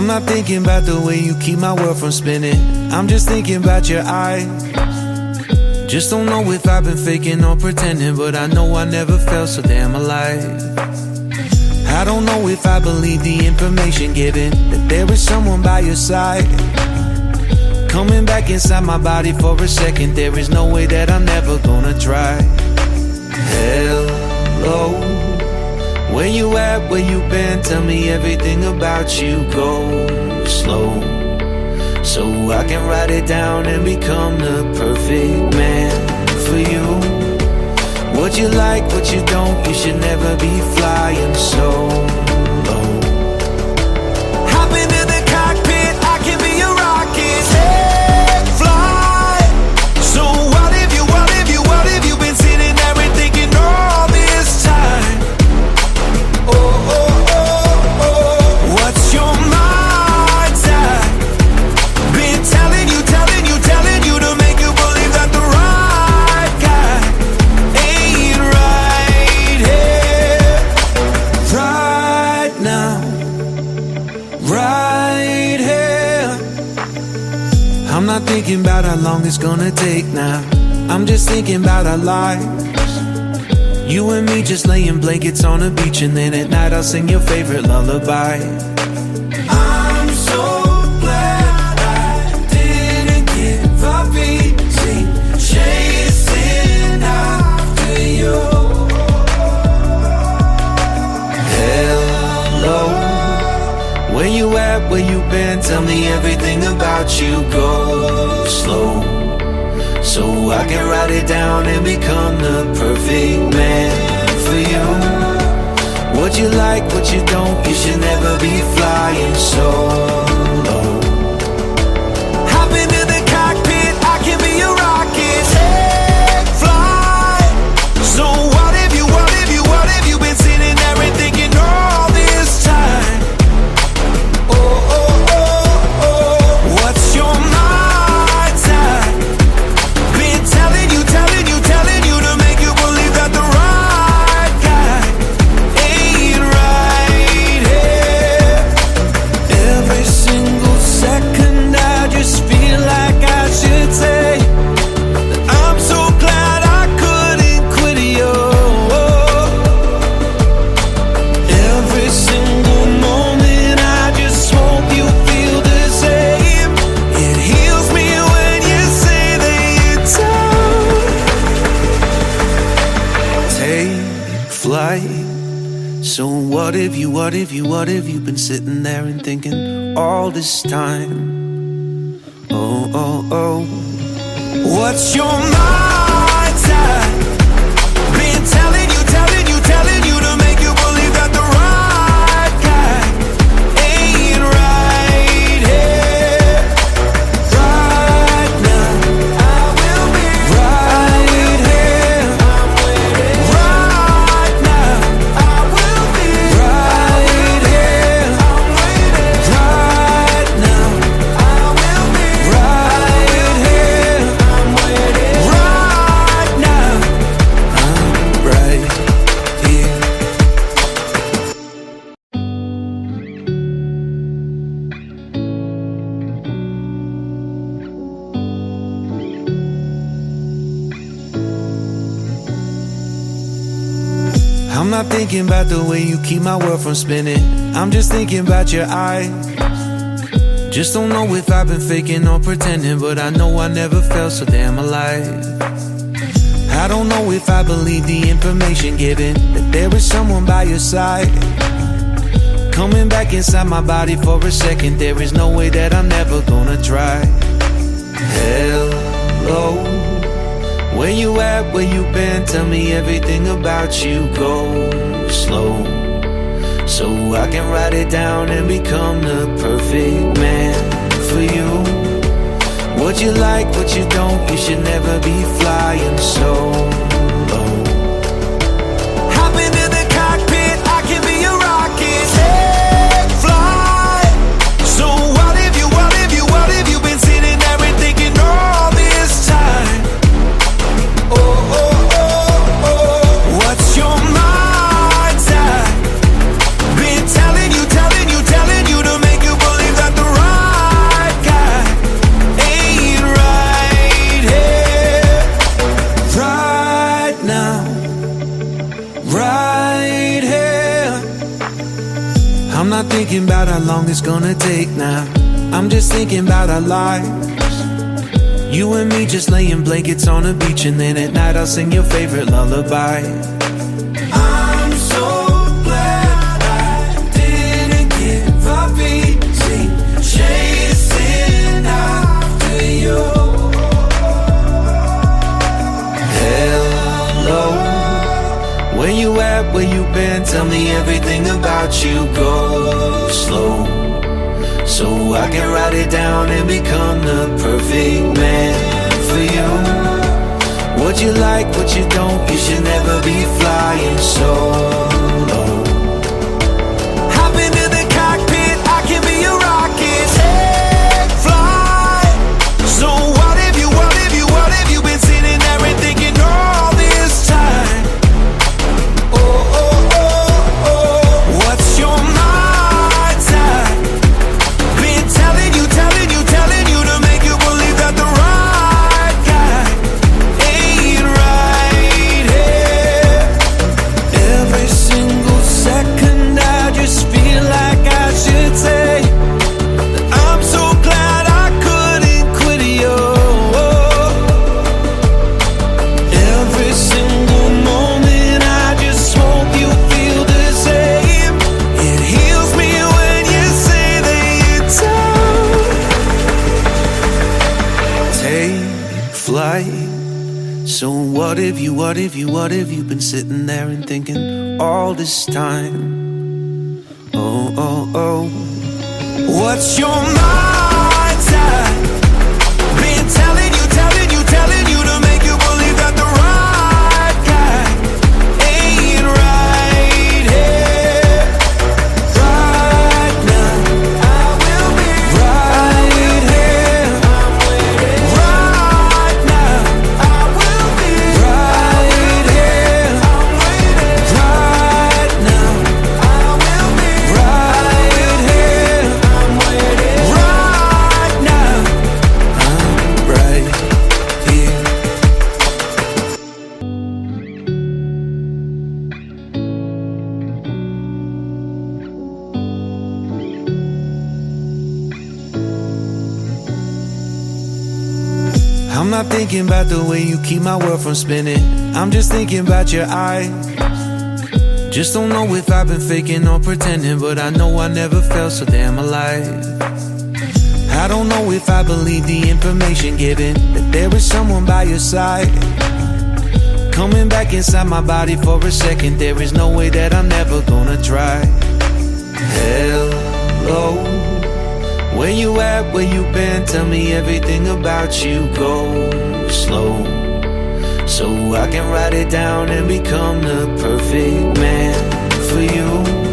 not thinking about the way you keep my world from spinning. I'm just thinking about your eyes. Just don't know if I've been faking or pretending, but I know I never felt so damn alive. I don't know if I believe the information given, that there is someone by your side, coming back inside my body for a second. There is no way that I'm never gonna try. Hello, where you at, where you been? Tell me everything about you. Go slow, so I can write it down and become the perfect man for you. What you like, what you don't, you should never be flying so low. Hop into the cockpit, I can be a rocket. Hey, fly. So what if you been sitting there and thinking all this time? Oh, oh, oh, oh. What's your mind's at? Been telling you to make you believe that the right guy ain't right here, right now, right here. I'm not thinking about how long it's gonna take now. I'm just thinking about our lives. You and me just laying blankets on the beach, and then at night I'll sing your favorite lullaby. I'm so glad I didn't give up easy, chasing after you. Hello, where you at, where you been? Tell me everything about you. Go slow, so I can write it down and become the perfect man for you. What you like, what you don't, you should never be flying so low. Hop into the cockpit, I can be a rocket. Hey, fly. So what if you been sitting there and thinking all this time? Oh, oh, oh, oh. What's your mind's at? Been telling you to make you believe that the right guy ain't right here. Every single second I just feel like I should say that I'm so glad I couldn't quit you. Every single moment I just hope you feel the same. It heals me when you say that you're tired. Take flight. So what if you been sitting there and thinking all this time? Oh, oh, oh. What's your mind's at? Been telling you to make you believe that the right guy ain't right here, right now. I will be right here, right now. I will be right here, right now. I will be right here, right now. I'm right here. I'm not thinking about the way you keep my world from spinning. I'm just thinking about your eyes. Just don't know if I've been faking or pretending, but I know I never felt so damn alive. I don't know if I believe the information given, that there is someone by your side, coming back inside my body for a second. There is no way that I'm never gonna try. Hello, where you at, where you been? Tell me everything about you. Go slow, so I can write it down and become the perfect man for you. What you like, what you don't, you should never be flying so low. Hop into the cockpit, I can be a rocket. Hey, fly. So what if you been sitting there and thinking all this time? Oh, oh, oh, oh. What's your mind's at? Been telling you to make you believe that thinking about how long it's gonna take now. I'm just thinking about our lives. You and me just laying blankets on a beach, and then at night I'll sing your favorite lullaby. I'm so glad I didn't give up easy, chasing after you. Hello, where you at, where you been? Tell me everything about you. Go slow, so I can write it down and become the perfect man for you. What you like, what you don't, you should never be flying solo. Hop into the cockpit, I can be your rocket. Take flight. So what if you been sitting there and thinking all this time? Oh, oh, oh, oh, what's your mind type? Been telling you to make you believe that the right guy ain't right here. Every single second I just feel like I should say that I'm so glad I couldn't quit you. Every single moment I just hope you feel the same. It heals me when you say that you're tired. Take flight. So what if you been sitting there and thinking all this time? Oh, oh, oh, what's your mind type? Been telling you to make you believe that the right guy ain't right here. Right now, I will be right here. Right now, I will be right here. Right now, I will be right here. Right now, I'm right here. I'm not thinking about the way you keep my world from spinning. I'm just thinking about your eyes. Just don't know if I've been faking or pretending, but I know I never felt so damn alive. I don't know if I believe the information given, that there is someone by your side. Coming back inside my body for a second, there is no way that I'm never gonna try. Hello, where you at, where you been? Tell me everything about you. Go slow, so I can write it down and become the perfect man for you.